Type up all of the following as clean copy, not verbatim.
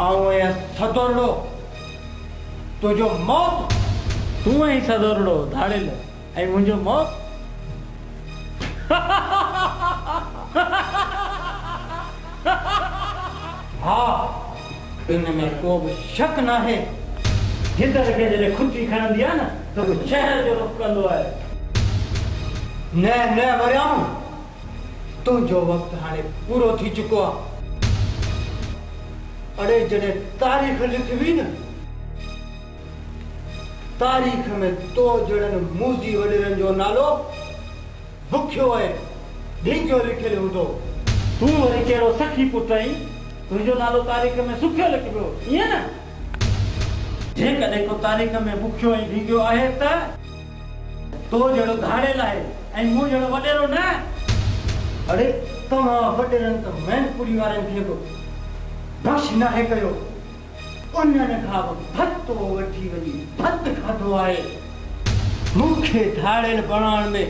आऊं सदोरड़ो तुझो मौत तू ही सदोरड़ो धाड़ेल ऐं मुंहिंजो मौत हाँ इनमें को भी शक ना है जिधर खे जॾहिं खुची खणंदी आहे न त उहो शहर जो रुख कंदो आहे न मरियाम तुझो वक्त हाणे पूरो थी चुको आहे अड़े जॾहिं तारीख़ लिखवी न तारीख़ में तो जड़न मूजी वडेरन जो नालो बुखियो है ढींगो लिखियल हूंदो तूं वरी कहिड़ो सखी पुट आहीं तुंहिंजो नालो तारीख़ में सुखियो लिखिबो ईअं न जेकॾहिं को तारीख़ में बुखियो ऐं ढींगो आहे त तो जहिड़ो धाड़ेल आहे ऐं मूं जहिड़ो वॾेरो न अड़े तव्हां वडेरन त मैनपुरी वारनि खे बि बख़्श नाहे कयो उन्हनि खां बि भत्तो वठी वञी भत खाधो आहे मूंखे धाड़ेल बणाइण में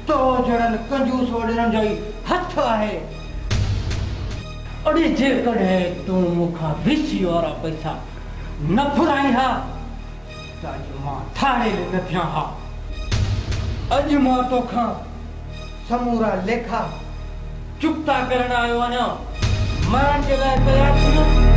तो जड़न कंजूस वडेरनि जा ई हथ आहे अड़े जेकॾहिं तूं मूंखां विसी वारा पैसा न फुराई हा त अॼु मां धाड़ेल न थियां हा अॼु मां तोखां समूरा लेखा चुक्ता करण आयो आहियां मरण जे लाइ तयार थी न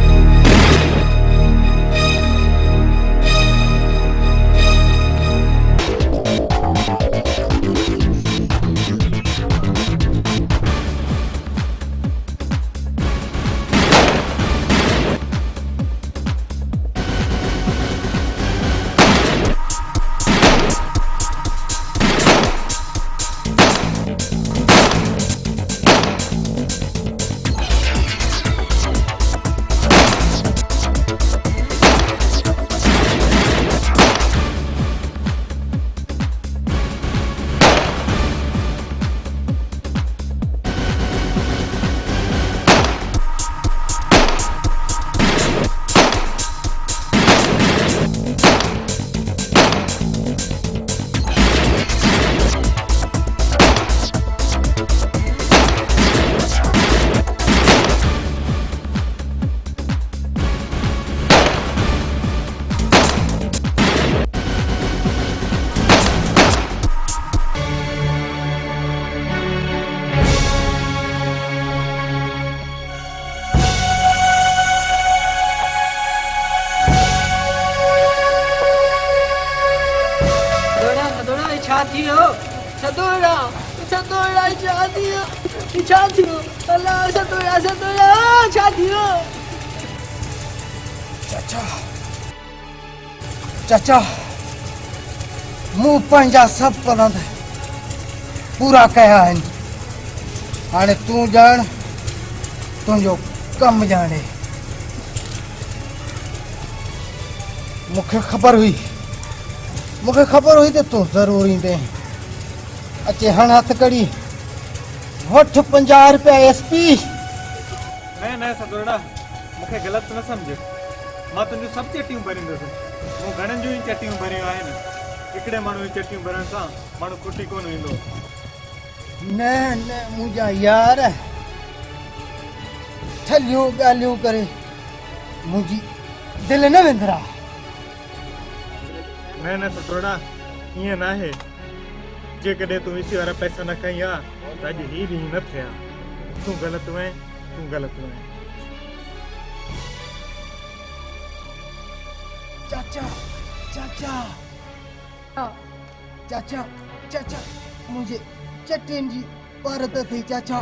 चाचा मूं पंहिंजा सभु पलंद पूरा कया आहिनि हाणे तूं ॼाण तुंहिंजो कमु ॼाणे मूंखे ख़बर हुई त तूं ज़रूरु ईंदे अचे हण हथ कड़ी वठ 50 रुपया एसपी न सदोड़ा मूंखे ग़लति न सम्झ मां तुंहिंजूं सभु चटियूं भरींदुसि मूं घणनि जूं ई चटियूं भरियूं आहिनि हिकिड़े माण्हू जी चटियूं भरण सां माण्हू खुटी कोन वेंदो न मुंहिंजा यार ठलियूं ॻाल्हियूं करे मुंहिंजी दिलि न विंदरा न सदोड़ा ईअं न आहे जेकॾहिं तूं विसी वारा पैसा न खई हा त अॼु ही ॾींहुं न थिया तूं ग़लति वएं चाचा मुझे चटिन जी पारत थी चाचा